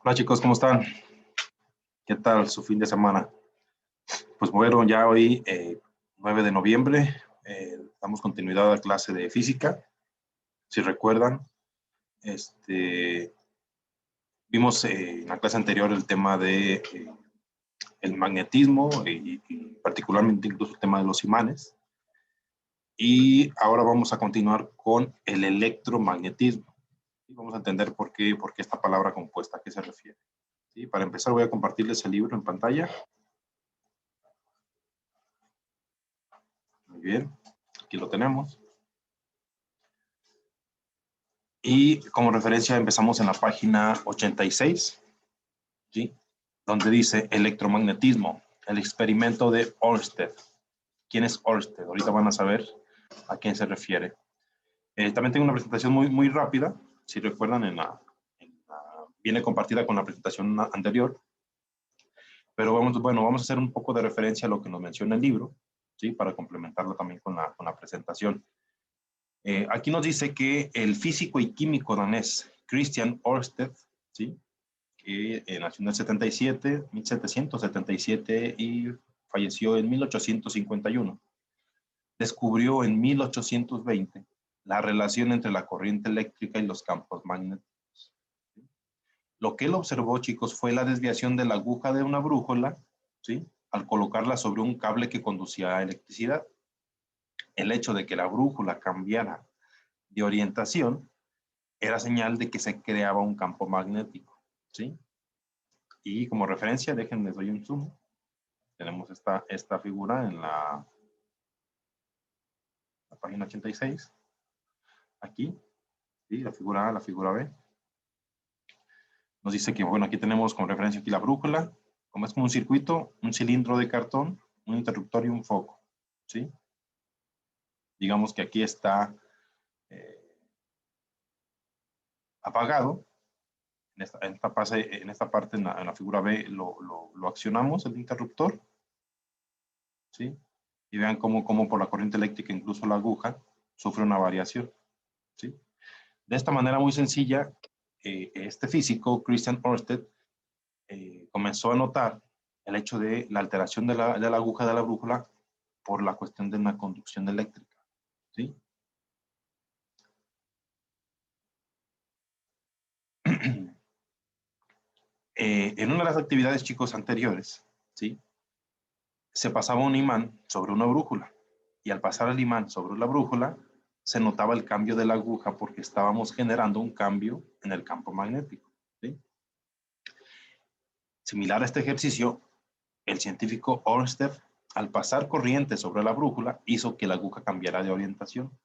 Hola chicos, ¿cómo están? ¿Qué tal su fin de semana? Pues bueno, ya hoy, 9 de noviembre, damos continuidad a la clase de física. Si recuerdan, este, vimos en la clase anterior el tema de el magnetismo y particularmente incluso el tema de los imanes. Y ahora vamos a continuar con el electromagnetismo. Y vamos a entender por qué esta palabra compuesta, a qué se refiere. ¿Sí? Para empezar voy a compartirles el libro en pantalla. Muy bien, aquí lo tenemos. Y como referencia empezamos en la página 86, ¿sí? Donde dice electromagnetismo, el experimento de Ørsted. ¿Quién es Ørsted? Ahorita van a saber a quién se refiere. También tengo una presentación muy rápida, si recuerdan, viene compartida con la presentación anterior, pero vamos a hacer un poco de referencia a lo que nos menciona el libro, ¿sí? Para complementarlo también con la presentación. Aquí nos dice que el físico y químico danés Christian Ørsted, ¿sí? Que nació en el 77, 1777 y falleció en 1851. Descubrió en 1820 la relación entre la corriente eléctrica y los campos magnéticos. Lo que él observó, chicos, fue la desviación de la aguja de una brújula, ¿sí? Al colocarla sobre un cable que conducía a electricidad. El hecho de que la brújula cambiara de orientación era señal de que se creaba un campo magnético, ¿sí? Y como referencia, déjenme doy un zoom. Tenemos esta figura en la página 86. Aquí, ¿sí? La figura A, la figura B. Nos dice que, bueno, aquí tenemos como referencia aquí la brújula. Como es como un circuito, un cilindro de cartón, un interruptor y un foco, ¿sí? Digamos que aquí está apagado. En esta parte, en la figura B, lo accionamos, el interruptor, ¿sí? Y vean cómo por la corriente eléctrica, incluso la aguja, sufre una variación, ¿sí? De esta manera muy sencilla, este físico, Christian Ørsted, comenzó a notar el hecho de la alteración de la aguja de la brújula por la cuestión de una conducción eléctrica, ¿sí? En una de las actividades, chicos, anteriores, ¿sí? Se pasaba un imán sobre una brújula y al pasar el imán sobre la brújula se notaba el cambio de la aguja porque estábamos generando un cambio en el campo magnético, ¿sí? Similar a este ejercicio, el científico Ørsted, al pasar corriente sobre la brújula, hizo que la aguja cambiara de orientación,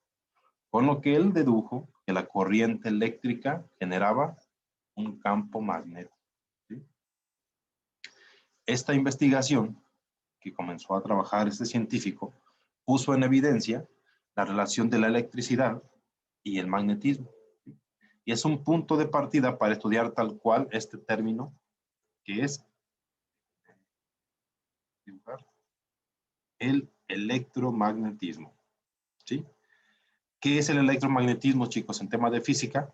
con lo que él dedujo que la corriente eléctrica generaba un campo magnético, ¿sí? Esta investigación que comenzó a trabajar este científico puso en evidencia la relación de la electricidad y el magnetismo. Y es un punto de partida para estudiar tal cual este término que es el electromagnetismo, ¿sí? ¿Qué es el electromagnetismo, chicos? En tema de física,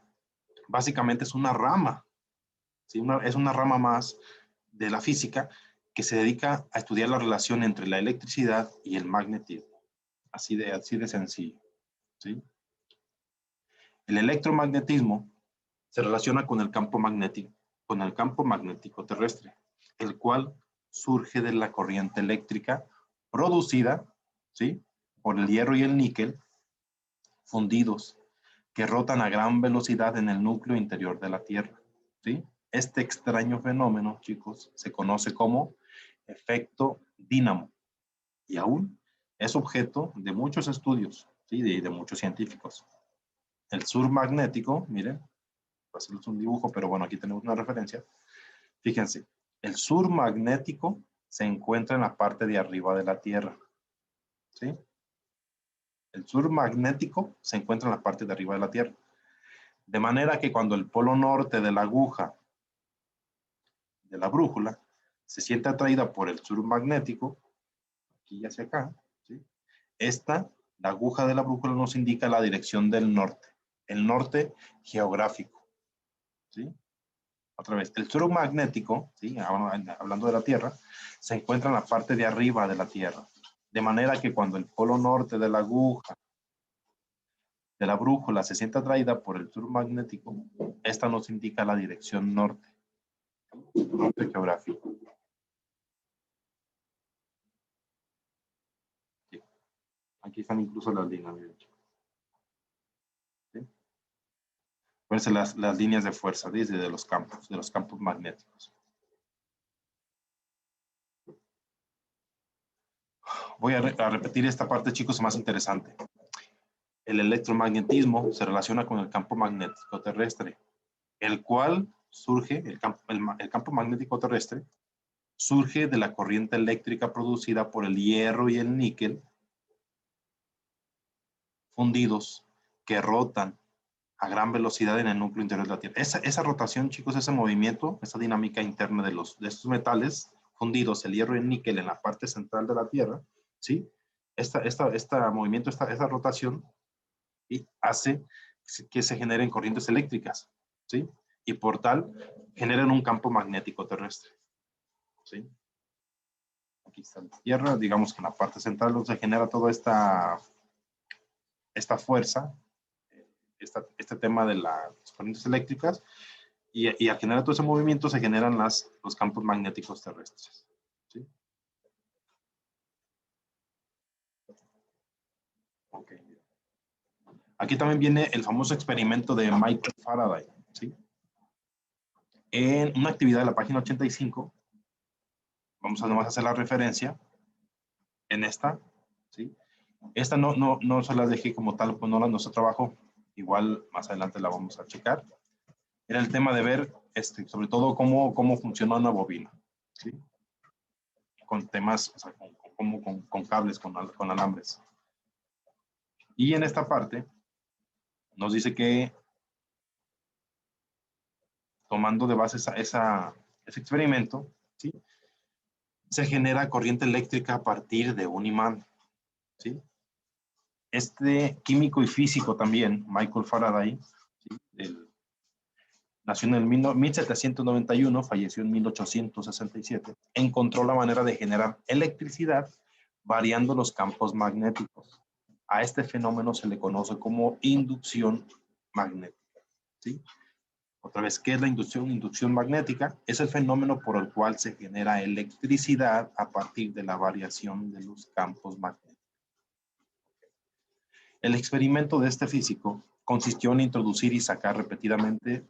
básicamente es una rama, ¿sí? Es una rama más de la física que se dedica a estudiar la relación entre la electricidad y el magnetismo. Así de sencillo, ¿sí? El electromagnetismo se relaciona con el campo magnético terrestre, el cual surge de la corriente eléctrica producida, ¿sí? Por el hierro y el níquel fundidos que rotan a gran velocidad en el núcleo interior de la Tierra, ¿sí? Este extraño fenómeno, chicos, se conoce como efecto dínamo y aún es objeto de muchos estudios, ¿sí? De muchos científicos. El sur magnético, miren, voy a hacerles un dibujo, pero bueno, aquí tenemos una referencia. Fíjense, el sur magnético se encuentra en la parte de arriba de la Tierra, ¿sí? El sur magnético se encuentra en la parte de arriba de la Tierra. De manera que cuando el polo norte de la aguja de la brújula se siente atraída por el sur magnético, aquí y hacia acá, ¿sí? La aguja de la brújula nos indica la dirección del norte, el norte geográfico, ¿sí? Otra vez, el suelo magnético, ¿sí? Hablando de la Tierra, se encuentra en la parte de arriba de la Tierra. De manera que cuando el polo norte de la aguja de la brújula se siente atraída por el sur magnético, esta nos indica la dirección norte. Norte geográfico. Sí. Aquí están incluso las líneas. ¿Sí? Pueden las líneas de fuerza desde los campos magnéticos. Voy a repetir esta parte, chicos, más interesante. El electromagnetismo se relaciona con el campo magnético terrestre, el cual surge, el campo magnético terrestre, surge de la corriente eléctrica producida por el hierro y el níquel fundidos que rotan a gran velocidad en el núcleo interior de la Tierra. Esa rotación, chicos, ese movimiento, esa dinámica interna de estos metales fundidos, el hierro y el níquel en la parte central de la Tierra, ¿sí? Este movimiento, esta rotación, y hace que se generen corrientes eléctricas, ¿sí? Y por tal, generan un campo magnético terrestre, ¿sí? Aquí está la Tierra, digamos que en la parte central donde se genera toda esta fuerza, este tema de las corrientes eléctricas, y al generar todo ese movimiento se generan los campos magnéticos terrestres, ¿sí? Okay. Aquí también viene el famoso experimento de Michael Faraday, ¿sí? En una actividad de la página 85, vamos a nomás hacer la referencia en esta, ¿sí? Esta no se las dejé como tal, pues no la nuestro trabajo, igual más adelante la vamos a checar. Era el tema de ver, sobre todo, cómo funciona una bobina, ¿sí? Con temas, o sea, con cables, con alambres. Y en esta parte nos dice que, tomando de base ese experimento, ¿sí? Se genera corriente eléctrica a partir de un imán, ¿sí? Este químico y físico también, Michael Faraday, ¿sí? Nació en el 1791, falleció en 1867, encontró la manera de generar electricidad variando los campos magnéticos. A este fenómeno se le conoce como inducción magnética, ¿sí? Otra vez, ¿qué es la inducción? Inducción magnética es el fenómeno por el cual se genera electricidad a partir de la variación de los campos magnéticos. El experimento de este físico consistió en introducir y sacar repetidamente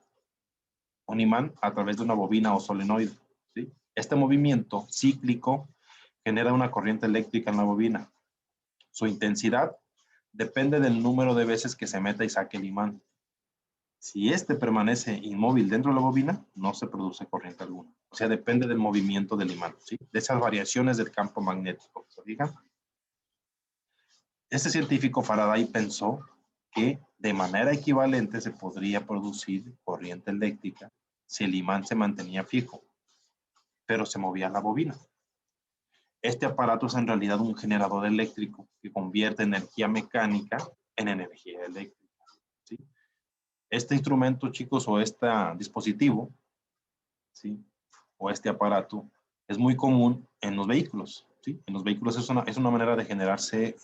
un imán a través de una bobina o solenoide, ¿sí? Este movimiento cíclico genera una corriente eléctrica en la bobina. Su intensidad depende del número de veces que se meta y saque el imán. Si este permanece inmóvil dentro de la bobina, no se produce corriente alguna. O sea, depende del movimiento del imán, ¿sí? De esas variaciones del campo magnético. ¿Se fijan? Este científico Faraday pensó que de manera equivalente se podría producir corriente eléctrica si el imán se mantenía fijo, pero se movía la bobina. Este aparato es en realidad un generador eléctrico que convierte energía mecánica en energía eléctrica, ¿sí? Este instrumento, chicos, o este dispositivo, ¿sí? O este aparato, es muy común en los vehículos, ¿sí? En los vehículos es una manera de generarse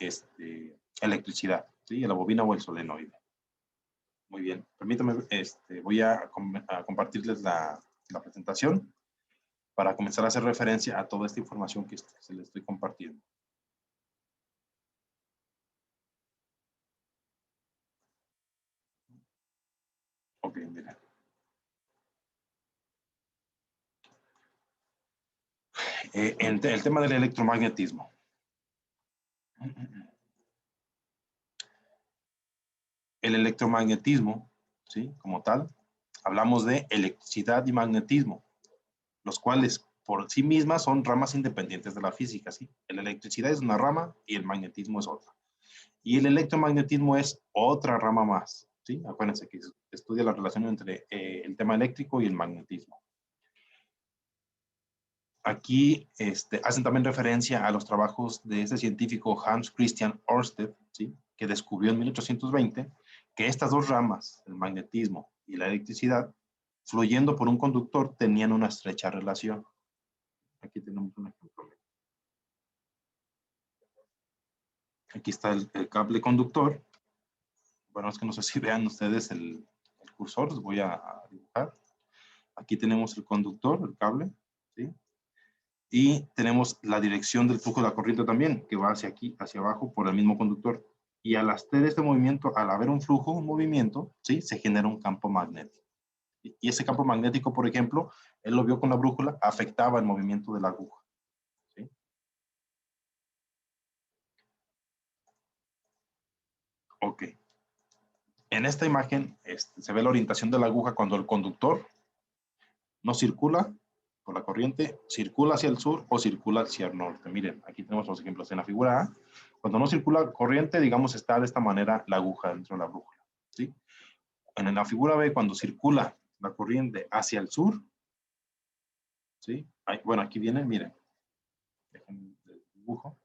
electricidad, ¿sí? La bobina o el solenoide. Muy bien, permítame, voy a compartirles la presentación para comenzar a hacer referencia a toda esta información que se les estoy compartiendo. Ok, mira. El tema del electromagnetismo. El electromagnetismo, ¿sí? Como tal, hablamos de electricidad y magnetismo, los cuales por sí mismas son ramas independientes de la física, ¿sí? La electricidad es una rama y el magnetismo es otra. Y el electromagnetismo es otra rama más, ¿sí? Acuérdense que estudia la relación entre el tema eléctrico y el magnetismo. Aquí hacen también referencia a los trabajos de este científico Hans Christian Ørsted, ¿sí? Que descubrió en 1820 que estas dos ramas, el magnetismo y la electricidad, fluyendo por un conductor tenían una estrecha relación. Aquí tenemos un ejemplo. Aquí está el cable conductor. Bueno, es que no sé si vean ustedes el cursor, les voy a dibujar. Aquí tenemos el conductor, el cable, ¿sí? Y tenemos la dirección del flujo de la corriente también, que va hacia aquí, hacia abajo, por el mismo conductor. Y al hacer este movimiento, al haber un flujo, un movimiento, ¿sí? Se genera un campo magnético. Y ese campo magnético, por ejemplo, él lo vio con la brújula, afectaba el movimiento de la aguja, ¿sí? Ok. En esta imagen se ve la orientación de la aguja cuando el conductor no circula por la corriente, circula hacia el sur o circula hacia el norte. Miren, aquí tenemos los ejemplos en la figura A. Cuando no circula corriente, digamos, está de esta manera la aguja dentro de la brújula, ¿sí? En la figura B, cuando circula la corriente hacia el sur, ¿sí? Bueno, aquí viene, miren, déjenme el dibujo,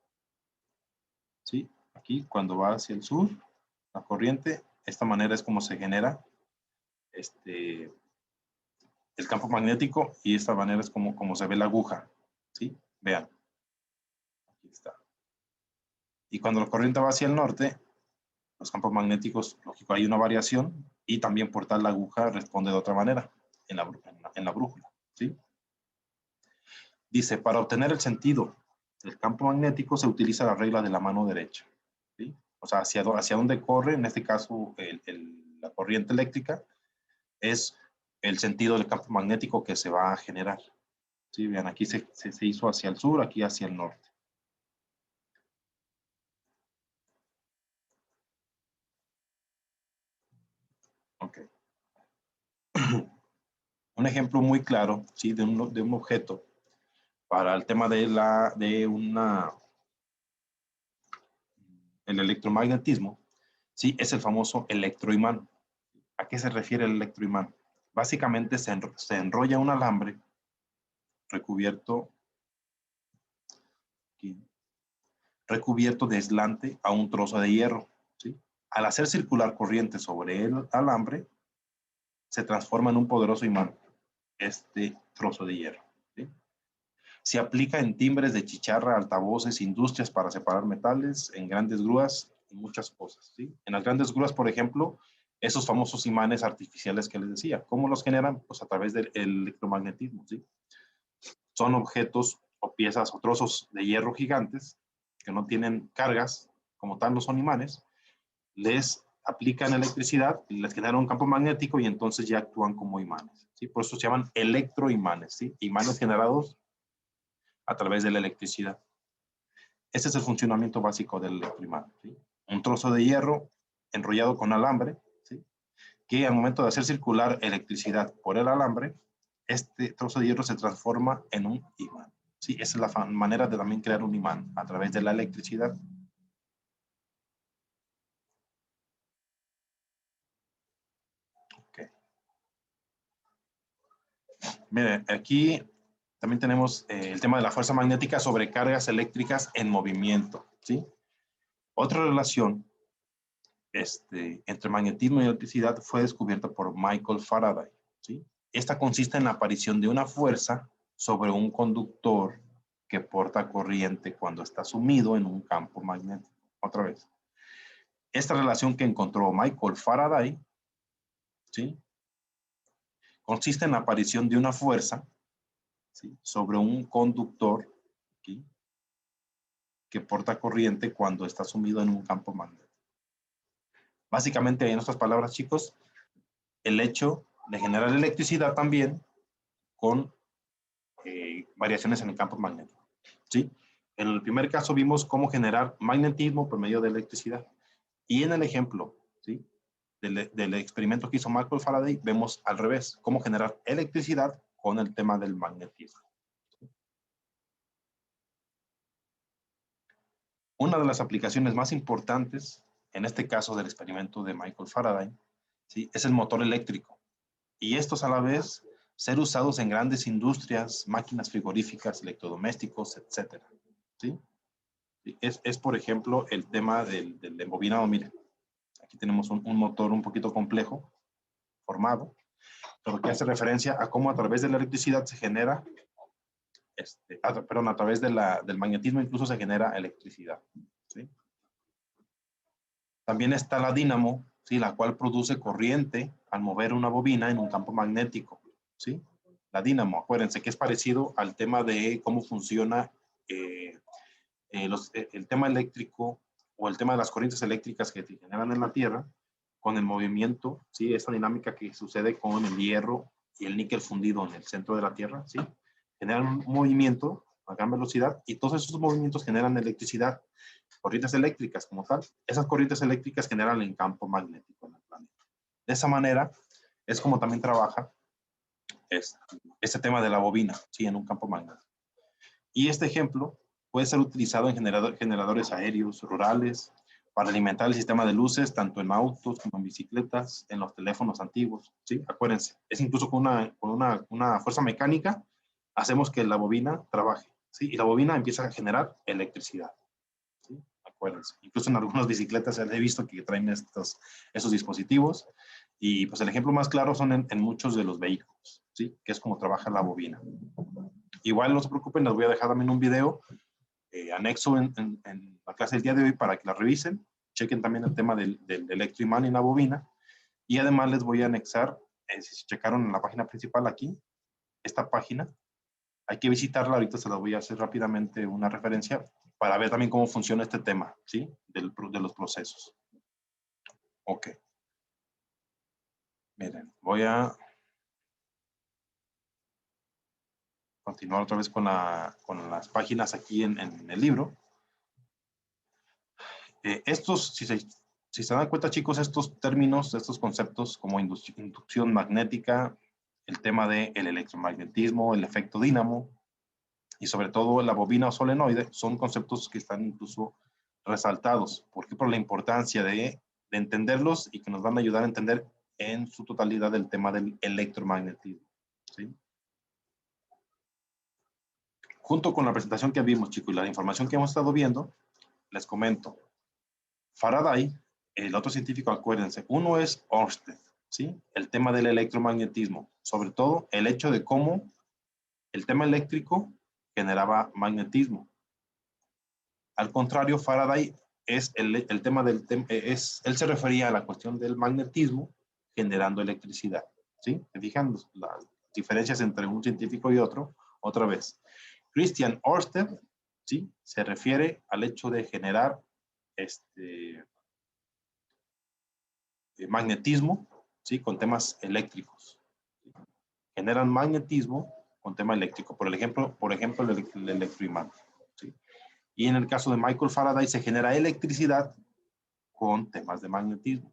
¿sí? Aquí, cuando va hacia el sur, la corriente, esta manera es como se genera el campo magnético y esta manera es como se ve la aguja, ¿sí? Vean, aquí está. Y cuando la corriente va hacia el norte, los campos magnéticos, lógico, hay una variación y también por tal la aguja responde de otra manera en la brújula, ¿sí? Dice, para obtener el sentido del campo magnético se utiliza la regla de la mano derecha, ¿sí? O sea, hacia dónde corre, en este caso, la corriente eléctrica, es el sentido del campo magnético que se va a generar. ¿Sí? Vean, aquí se hizo hacia el sur, aquí hacia el norte. Ok. Un ejemplo muy claro, ¿sí? de un objeto para el tema de el electromagnetismo, ¿sí? Es el famoso electroimán. ¿A qué se refiere el electroimán? Básicamente se enrolla un alambre recubierto, aquí, recubierto de aislante a un trozo de hierro, ¿sí? Al hacer circular corriente sobre el alambre, se transforma en un poderoso imán, este trozo de hierro, ¿sí? Se aplica en timbres de chicharra, altavoces, industrias para separar metales, en grandes grúas y muchas cosas, ¿sí? En las grandes grúas, por ejemplo, esos famosos imanes artificiales que les decía, ¿cómo los generan? Pues a través del electromagnetismo, ¿sí? Son objetos o piezas o trozos de hierro gigantes que no tienen cargas, como tal no son imanes, les aplican electricidad, les generan un campo magnético y entonces ya actúan como imanes, ¿sí? Por eso se llaman electroimanes, ¿sí? Imanes generados a través de la electricidad. Ese es el funcionamiento básico del electroimán, ¿sí? Un trozo de hierro enrollado con alambre, ¿sí? Que al momento de hacer circular electricidad por el alambre, este trozo de hierro se transforma en un imán. Sí, esa es la manera de también crear un imán, a través de la electricidad. Okay. Miren, aquí también tenemos el tema de la fuerza magnética sobre cargas eléctricas en movimiento, ¿sí? Otra relación entre magnetismo y electricidad fue descubierta por Michael Faraday, ¿sí? Esta consiste en la aparición de una fuerza sobre un conductor que porta corriente cuando está sumido en un campo magnético. Otra vez. Esta relación que encontró Michael Faraday, ¿sí? Consiste en la aparición de una fuerza, ¿sí? Sobre un conductor, ¿sí? Que porta corriente cuando está sumido en un campo magnético. Básicamente, en otras palabras, chicos, el hecho de generar electricidad también con variaciones en el campo magnético, ¿sí? En el primer caso vimos cómo generar magnetismo por medio de electricidad. Y en el ejemplo, ¿sí? del experimento que hizo Michael Faraday, vemos al revés, cómo generar electricidad con el tema del magnetismo. Una de las aplicaciones más importantes, en este caso del experimento de Michael Faraday, ¿sí? Es el motor eléctrico. Y estos a la vez ser usados en grandes industrias, máquinas frigoríficas, electrodomésticos, etcétera, ¿sí? Es, por ejemplo, el tema del embobinado. Miren, aquí tenemos un motor un poquito complejo, formado. pero que hace referencia a cómo a través de la electricidad se genera, perdón, a través del magnetismo incluso se genera electricidad, ¿sí? También está la dínamo, ¿sí? La cual produce corriente al mover una bobina en un campo magnético, ¿sí? La dínamo, acuérdense que es parecido al tema de cómo funciona el tema eléctrico o el tema de las corrientes eléctricas que se generan en la Tierra con el movimiento, ¿sí? Esta dinámica que sucede con el hierro y el níquel fundido en el centro de la Tierra, ¿sí? Generan un movimiento a gran velocidad y todos esos movimientos generan electricidad, corrientes eléctricas como tal. Esas corrientes eléctricas generan el campo magnético en el planeta. De esa manera es como también trabaja este tema de la bobina, ¿sí? En un campo magnético. Y este ejemplo puede ser utilizado en generadores aéreos, rurales, para alimentar el sistema de luces, tanto en autos como en bicicletas, en los teléfonos antiguos, ¿sí? Acuérdense, es incluso con una fuerza mecánica, hacemos que la bobina trabaje, ¿sí? Y la bobina empieza a generar electricidad, ¿sí? Acuérdense. Incluso en algunas bicicletas he visto que traen esos dispositivos, y pues el ejemplo más claro son en muchos de los vehículos, ¿sí? Que es como trabaja la bobina. Igual no se preocupen, les voy a dejar también un video anexo en la clase del día de hoy para que la revisen. Chequen también el tema del electroimán y la bobina. Y además les voy a anexar, si checaron en la página principal aquí, esta página, hay que visitarla. Ahorita se la voy a hacer rápidamente una referencia para ver también cómo funciona este tema, ¿sí? De los procesos. Ok. Miren, voy a continuar otra vez con las páginas aquí en el libro. Si se dan cuenta, chicos, estos términos, estos conceptos como inducción magnética, el tema del electromagnetismo, el efecto dínamo y sobre todo la bobina o solenoide, son conceptos que están incluso resaltados. ¿Por qué? Por la importancia de entenderlos y que nos van a ayudar a entender en su totalidad el tema del electromagnetismo, ¿sí? Junto con la presentación que vimos, chicos, y la información que hemos estado viendo, les comento. Faraday, el otro científico, acuérdense, uno es Ørsted, ¿sí? El tema del electromagnetismo, sobre todo el hecho de cómo el tema eléctrico generaba magnetismo. Al contrario, Faraday es el tema él se refería a la cuestión del magnetismo generando electricidad, ¿sí? ¿Se fijan las diferencias entre un científico y otro? Otra vez, Christian Ørsted, ¿sí? Se refiere al hecho de generar magnetismo, ¿sí? Con temas eléctricos. Generan magnetismo con tema eléctrico. Por ejemplo, el electroimán, ¿sí? Y en el caso de Michael Faraday se genera electricidad con temas de magnetismo,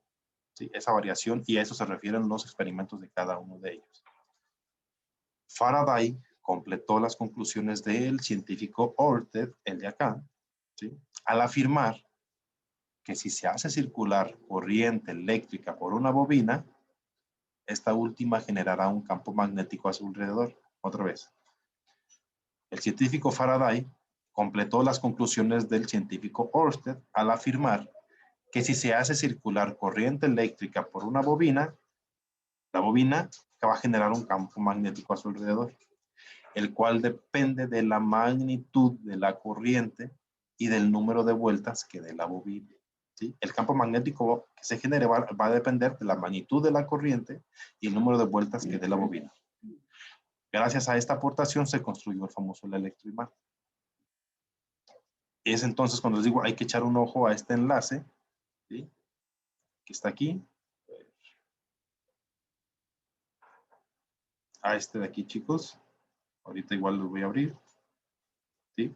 ¿sí? Esa variación, y a eso se refieren los experimentos de cada uno de ellos. Faraday completó las conclusiones del científico Ørsted, el de acá, ¿sí? Al afirmar que si se hace circular corriente eléctrica por una bobina, esta última generará un campo magnético a su alrededor. Otra vez. El científico Faraday completó las conclusiones del científico Ørsted al afirmar que si se hace circular corriente eléctrica por una bobina, la bobina va a generar un campo magnético a su alrededor, el cual depende de la magnitud de la corriente y del número de vueltas que dé la bobina, ¿sí? El campo magnético que se genere va a depender de la magnitud de la corriente y el número de vueltas que dé la bobina. Gracias a esta aportación se construyó el famoso electroimán. Es entonces cuando les digo hay que echar un ojo a este enlace, ¿sí? Que está aquí, a este de aquí, chicos. Ahorita igual lo voy a abrir, ¿sí?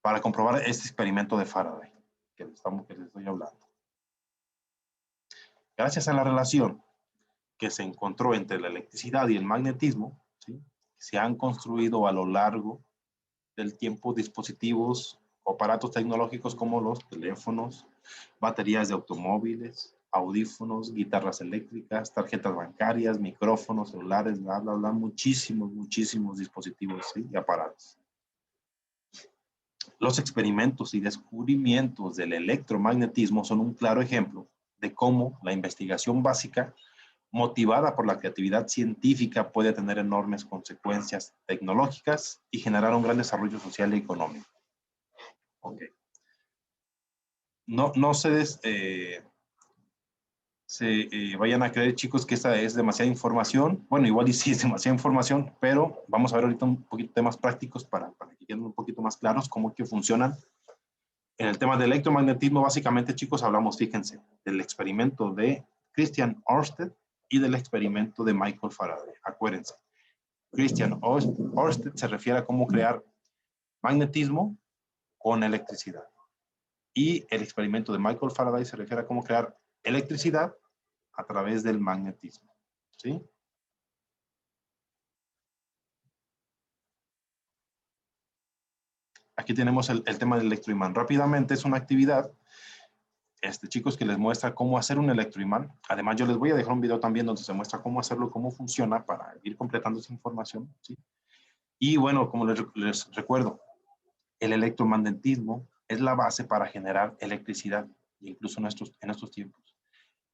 Para comprobar este experimento de Faraday que les estoy hablando. Gracias a la relación que se encontró entre la electricidad y el magnetismo, ¿sí? Se han construido a lo largo del tiempo dispositivos o aparatos tecnológicos como los teléfonos, baterías de automóviles, audífonos, guitarras eléctricas, tarjetas bancarias, micrófonos, celulares, bla, bla, bla, muchísimos dispositivos, ¿sí? Y aparatos. Los experimentos y descubrimientos del electromagnetismo son un claro ejemplo de cómo la investigación básica motivada por la creatividad científica, puede tener enormes consecuencias tecnológicas y generar un gran desarrollo social y económico. Ok. No se vayan a creer, chicos, que esta es demasiada información. Bueno, igual y sí es demasiada información, pero vamos a ver ahorita un poquito temas prácticos para que queden un poquito más claros cómo que funcionan. En el tema del electromagnetismo, básicamente, chicos, hablamos, fíjense, del experimento de Christian Ørsted y del experimento de Michael Faraday. Acuérdense, Christian Ørsted se refiere a cómo crear magnetismo con electricidad. Y el experimento de Michael Faraday se refiere a cómo crear electricidad a través del magnetismo. ¿Sí? Aquí tenemos el tema del electroimán. Rápidamente, es una actividad, chicos, que les muestra cómo hacer un electroimán. Además, yo les voy a dejar un video también donde se muestra cómo hacerlo, cómo funciona para ir completando esa información. ¿Sí? Y bueno, como les recuerdo, el electromagnetismo es la base para generar electricidad, incluso en estos tiempos.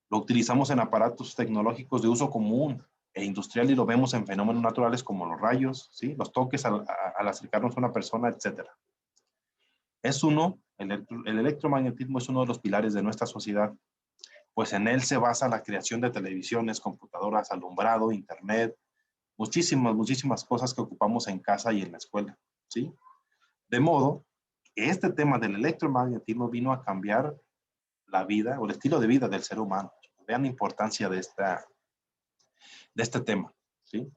Lo utilizamos en aparatos tecnológicos de uso común e industrial y lo vemos en fenómenos naturales como los rayos, ¿sí? Los toques al acercarnos a una persona, etc. El electromagnetismo es uno de los pilares de nuestra sociedad, pues en él se basa la creación de televisiones, computadoras, alumbrado, internet, muchísimas cosas que ocupamos en casa y en la escuela, ¿sí? De modo que este tema del electromagnetismo vino a cambiar la vida o el estilo de vida del ser humano. Vean la importancia de este tema, ¿sí?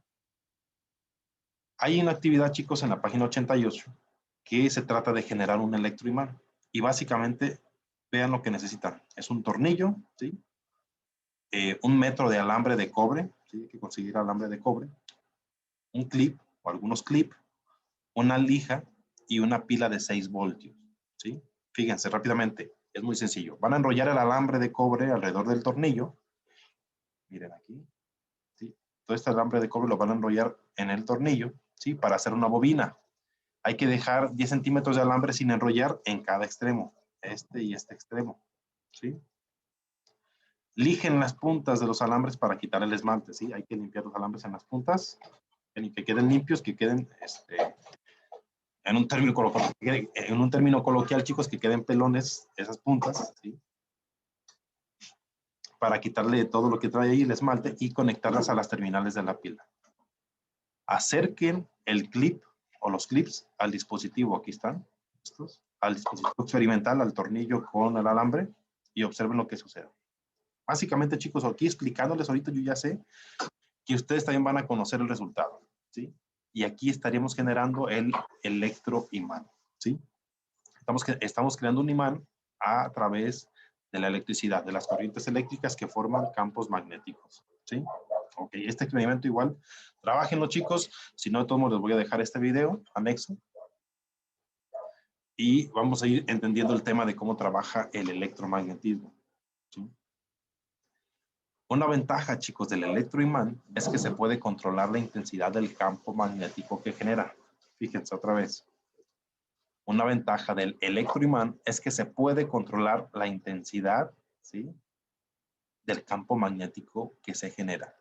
Hay una actividad, chicos, en la página 88 que se trata de generar un electroimán. Y básicamente, vean lo que necesitan. Es un tornillo, ¿sí? 1 metro de alambre de cobre, ¿sí? Hay que conseguir alambre de cobre, un clip o algunos clips, una lija y una pila de 6 voltios, ¿sí? Fíjense rápidamente, es muy sencillo. Van a enrollar el alambre de cobre alrededor del tornillo. Miren aquí, ¿sí? Todo este alambre de cobre lo van a enrollar en el tornillo, ¿sí? Para hacer una bobina. Hay que dejar 10 centímetros de alambre sin enrollar en cada extremo, este y este extremo, ¿sí? Lijen las puntas de los alambres para quitar el esmalte, ¿sí? Hay que limpiar los alambres en las puntas, que queden limpios, que queden, en un término coloquial, chicos, que queden pelones esas puntas, ¿sí? Para quitarle todo lo que trae ahí el esmalte y conectarlas a las terminales de la pila. Acerquen el clip o los clips al dispositivo, aquí están, estos, al dispositivo experimental, al tornillo con el alambre y observen lo que sucede. Básicamente, chicos, aquí explicándoles ahorita, yo ya sé que ustedes también van a conocer el resultado, ¿sí? Y aquí estaríamos generando el electroimán, ¿sí? Estamos creando un imán a través de la electricidad, de las corrientes eléctricas que forman campos magnéticos, ¿sí? Ok, este experimento igual, trabajenlo, chicos, si no, de todos modos les voy a dejar este video anexo y vamos a ir entendiendo el tema de cómo trabaja el electromagnetismo, ¿sí? Una ventaja, chicos, del electroimán es que se puede controlar la intensidad del campo magnético que genera. Fíjense otra vez. Una ventaja del electroimán es que se puede controlar la intensidad, ¿sí?, del campo magnético que se genera.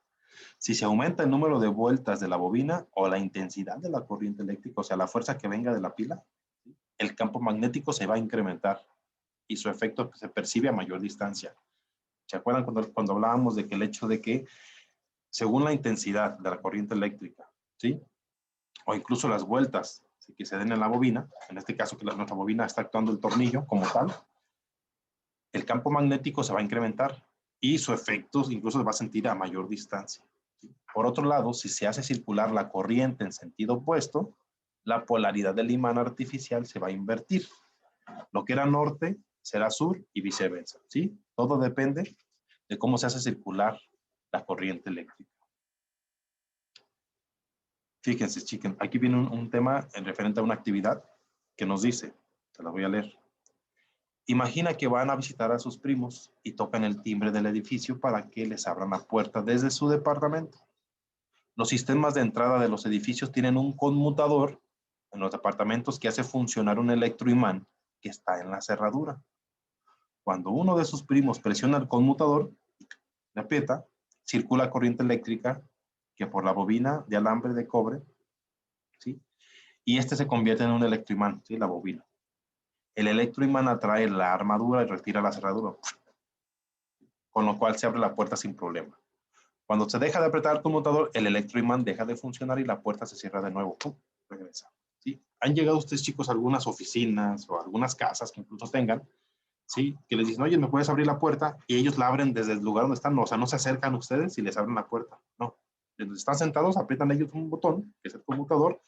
Si se aumenta el número de vueltas de la bobina o la intensidad de la corriente eléctrica, o sea, la fuerza que venga de la pila, el campo magnético se va a incrementar y su efecto se percibe a mayor distancia. ¿Se acuerdan cuando hablábamos de que el hecho de que según la intensidad de la corriente eléctrica, ¿sí?, o incluso las vueltas, ¿sí?, que se den en la bobina, en este caso que nuestra bobina está actuando el tornillo como tal, el campo magnético se va a incrementar y su efecto incluso se va a sentir a mayor distancia. Por otro lado, si se hace circular la corriente en sentido opuesto, la polaridad del imán artificial se va a invertir. Lo que era norte será sur y viceversa, ¿sí? Todo depende de cómo se hace circular la corriente eléctrica. Fíjense, chicos, aquí viene un tema en referente a una actividad que nos dice, se la voy a leer. Imagina que van a visitar a sus primos y tocan el timbre del edificio para que les abran la puerta desde su departamento. Los sistemas de entrada de los edificios tienen un conmutador en los departamentos que hace funcionar un electroimán que está en la cerradura. Cuando uno de sus primos presiona el conmutador, le aprieta, circula corriente eléctrica que por la bobina de alambre de cobre, ¿sí? Y este se convierte en un electroimán, ¿sí? La bobina. El electroimán atrae la armadura y retira la cerradura, con lo cual se abre la puerta sin problema. Cuando se deja de apretar el conmutador, el electroimán deja de funcionar y la puerta se cierra de nuevo. ¡Pum! Regresa. ¿Sí? ¿Han llegado ustedes, chicos, a algunas oficinas o algunas casas que incluso tengan, ¿sí? Que les dicen, oye, ¿me puedes abrir la puerta? Y ellos la abren desde el lugar donde están. O sea, no se acercan ustedes y les abren la puerta. No. Desde están sentados, aprietan ellos un botón, que es el conmutador,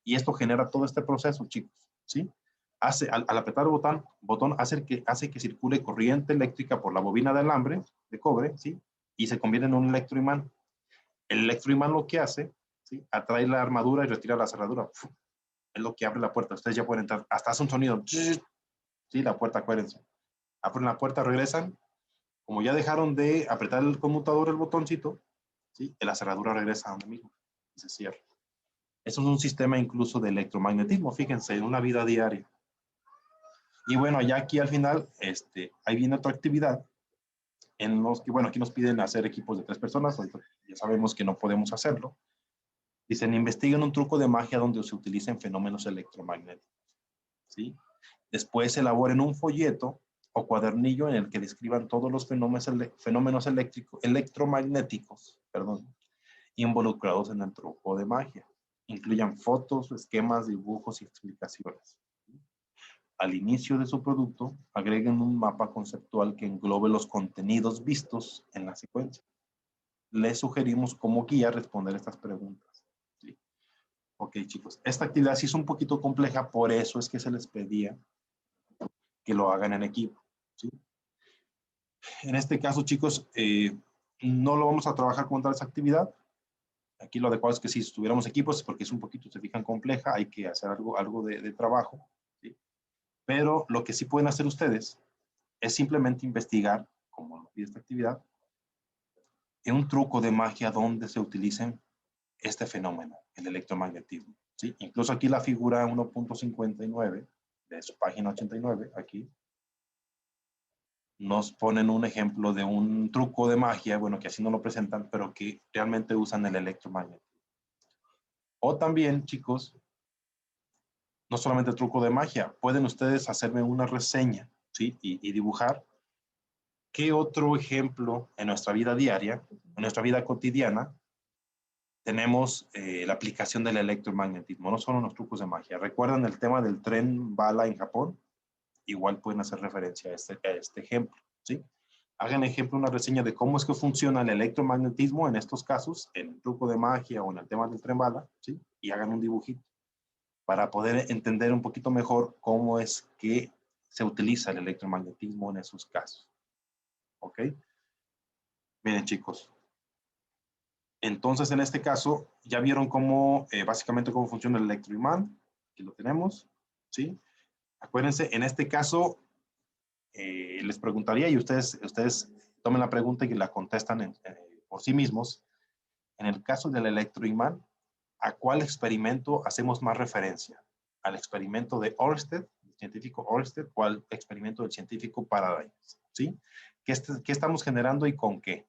y esto genera todo este proceso, chicos. ¿Sí? Al apretar el botón hace que circule corriente eléctrica por la bobina de alambre de cobre, ¿sí? Y se convierte en un electroimán. El electroimán lo que hace, ¿sí? Atrae la armadura y retira la cerradura. ¡Fum! Es lo que abre la puerta. Ustedes ya pueden entrar. Hasta hace un sonido. ¿Sí? La puerta, acuérdense. Abren la puerta, regresan. Como ya dejaron de apretar el conmutador, el botoncito, ¿sí? La cerradura regresa a donde mismo y se cierra. Eso es un sistema incluso de electromagnetismo, fíjense, en una vida diaria. Y bueno, ya aquí al final, ahí viene otra actividad en los que, bueno, aquí nos piden hacer equipos de 3 personas, ya sabemos que no podemos hacerlo. Dicen, investiguen un truco de magia donde se utilicen fenómenos electromagnéticos, ¿sí? Después elaboren un folleto o cuadernillo en el que describan todos los fenómenos electromagnéticos, involucrados en el truco de magia. Incluyan fotos, esquemas, dibujos y explicaciones. Al inicio de su producto, agreguen un mapa conceptual que englobe los contenidos vistos en la secuencia. Les sugerimos como guía responder estas preguntas. ¿Sí? Ok, chicos, esta actividad sí es un poquito compleja, por eso es que se les pedía que lo hagan en equipo. ¿Sí? En este caso, chicos, no lo vamos a trabajar con tal esa actividad. Aquí lo adecuado es que si estuviéramos equipos, porque es un poquito, se fijan, compleja, hay que hacer algo de trabajo. ¿Sí? Pero lo que sí pueden hacer ustedes es simplemente investigar, como lo pide esta actividad, en un truco de magia donde se utilicen este fenómeno, el electromagnetismo. ¿Sí? Incluso aquí la figura 1.59 de su página 89, aquí, nos ponen un ejemplo de un truco de magia, bueno, que así no lo presentan, pero que realmente usan el electromagnetismo. O también, chicos, no solamente el truco de magia, pueden ustedes hacerme una reseña, ¿sí? Y dibujar qué otro ejemplo en nuestra vida diaria, en nuestra vida cotidiana, tenemos la aplicación del electromagnetismo, no solo los trucos de magia. ¿Recuerdan el tema del tren bala en Japón? Igual pueden hacer referencia a este ejemplo, ¿sí? Hagan ejemplo, una reseña de cómo es que funciona el electromagnetismo en estos casos, en el truco de magia o en el tema del tren bala, ¿sí? Y hagan un dibujito para poder entender un poquito mejor cómo es que se utiliza el electromagnetismo en esos casos. ¿Ok? Miren, chicos. Entonces, en este caso, ya vieron cómo, básicamente, cómo funciona el electroimán. Aquí lo tenemos, ¿sí? Acuérdense, en este caso, les preguntaría y ustedes tomen la pregunta y la contestan por sí mismos. En el caso del electroimán, ¿a cuál experimento hacemos más referencia? ¿Al experimento de Ørsted, el científico Ørsted, o al experimento del científico Faraday? ¿Sí? ¿Qué estamos generando y con qué?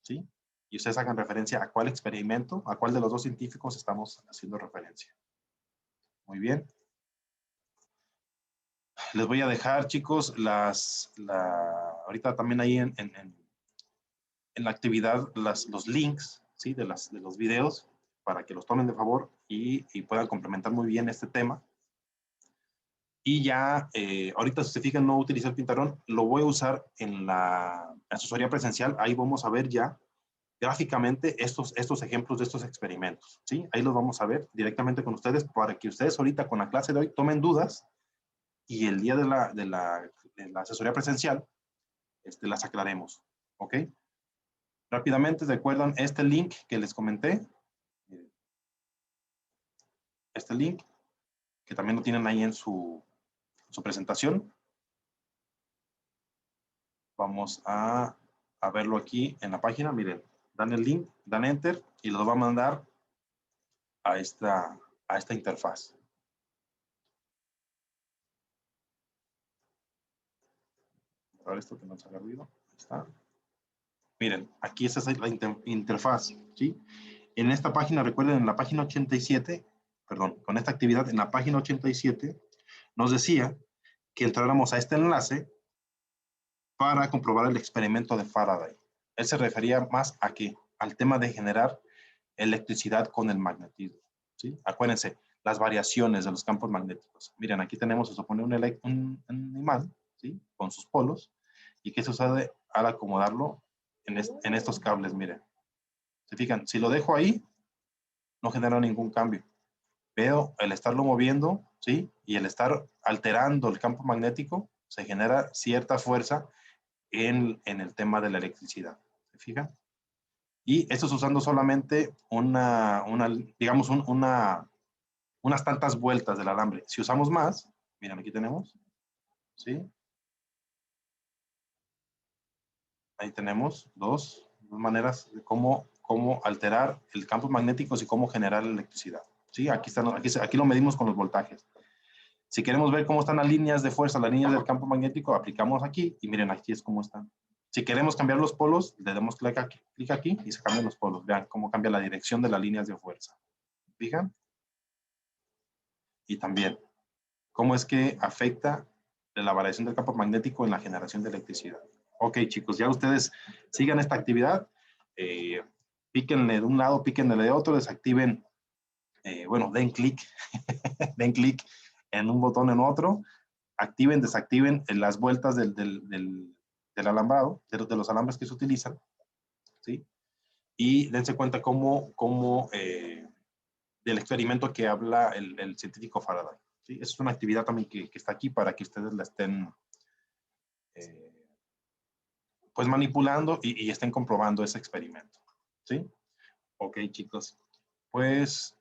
¿Sí? Y ustedes hagan referencia a cuál experimento, a cuál de los dos científicos estamos haciendo referencia. Muy bien. Les voy a dejar, chicos, ahorita también ahí en la actividad los links, ¿sí? de los videos para que los tomen de favor y puedan complementar muy bien este tema. Y ya, ahorita si se fijan, no utilizo el pintarón, lo voy a usar en la asesoría presencial. Ahí vamos a ver ya gráficamente estos ejemplos de estos experimentos, ¿sí? Ahí los vamos a ver directamente con ustedes para que ustedes ahorita con la clase de hoy tomen dudas y el día de la asesoría presencial las aclaremos, ¿ok? Rápidamente, ¿recuerdan este link que les comenté? Este link, que también lo tienen ahí en su presentación. Vamos a verlo aquí en la página. Miren, dan el link, dan enter y lo va a mandar a esta interfaz. Ahora esto que no se haga ruido. Ahí está. Miren, aquí esa es la interfaz, ¿sí? En esta página, recuerden, en la página 87, perdón, con esta actividad en la página 87, nos decía que entráramos a este enlace para comprobar el experimento de Faraday. Él se refería más a qué, al tema de generar electricidad con el magnetismo, ¿sí? Acuérdense, las variaciones de los campos magnéticos. Miren, aquí tenemos, se supone, un imán, ¿sí? Con sus polos, y que se usa al acomodarlo en estos cables, miren. ¿Se fijan? Si lo dejo ahí, no genera ningún cambio. Pero el estarlo moviendo, ¿sí? Y el estar alterando el campo magnético, se genera cierta fuerza en el tema de la electricidad. ¿Se fijan? Y esto es usando solamente digamos, unas tantas vueltas del alambre. Si usamos más, miren, aquí tenemos, ¿sí? Ahí tenemos dos maneras de cómo alterar el campo magnético y cómo generar electricidad. ¿Sí? Aquí lo medimos con los voltajes. Si queremos ver cómo están las líneas de fuerza, las líneas del campo magnético, aplicamos aquí y miren, aquí es cómo están. Si queremos cambiar los polos, le damos clic aquí y se cambian los polos. Vean cómo cambia la dirección de las líneas de fuerza. ¿Fijan? Y también, cómo es que afecta la variación del campo magnético en la generación de electricidad. Ok, chicos, ya ustedes sigan esta actividad. Píquenle de un lado, píquenle de otro, desactiven, bueno, den clic, den clic en un botón en otro, activen, desactiven las vueltas del alambrado, de los alambres que se utilizan, ¿sí? Y dense cuenta del experimento que habla el científico Faraday. ¿Sí? Es una actividad también que está aquí para que ustedes la estén pues manipulando y estén comprobando ese experimento. ¿Sí? Ok, chicos. Pues,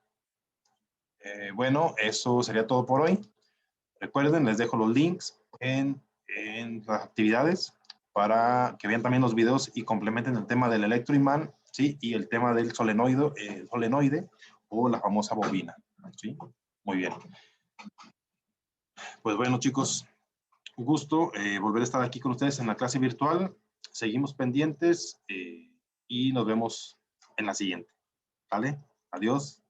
bueno, eso sería todo por hoy. Recuerden, les dejo los links en las actividades para que vean también los videos y complementen el tema del electroimán, ¿sí? Y el tema del solenoide o la famosa bobina, ¿sí? Muy bien. Pues bueno, chicos, un gusto volver a estar aquí con ustedes en la clase virtual. Seguimos pendientes y nos vemos en la siguiente. ¿Vale? Adiós.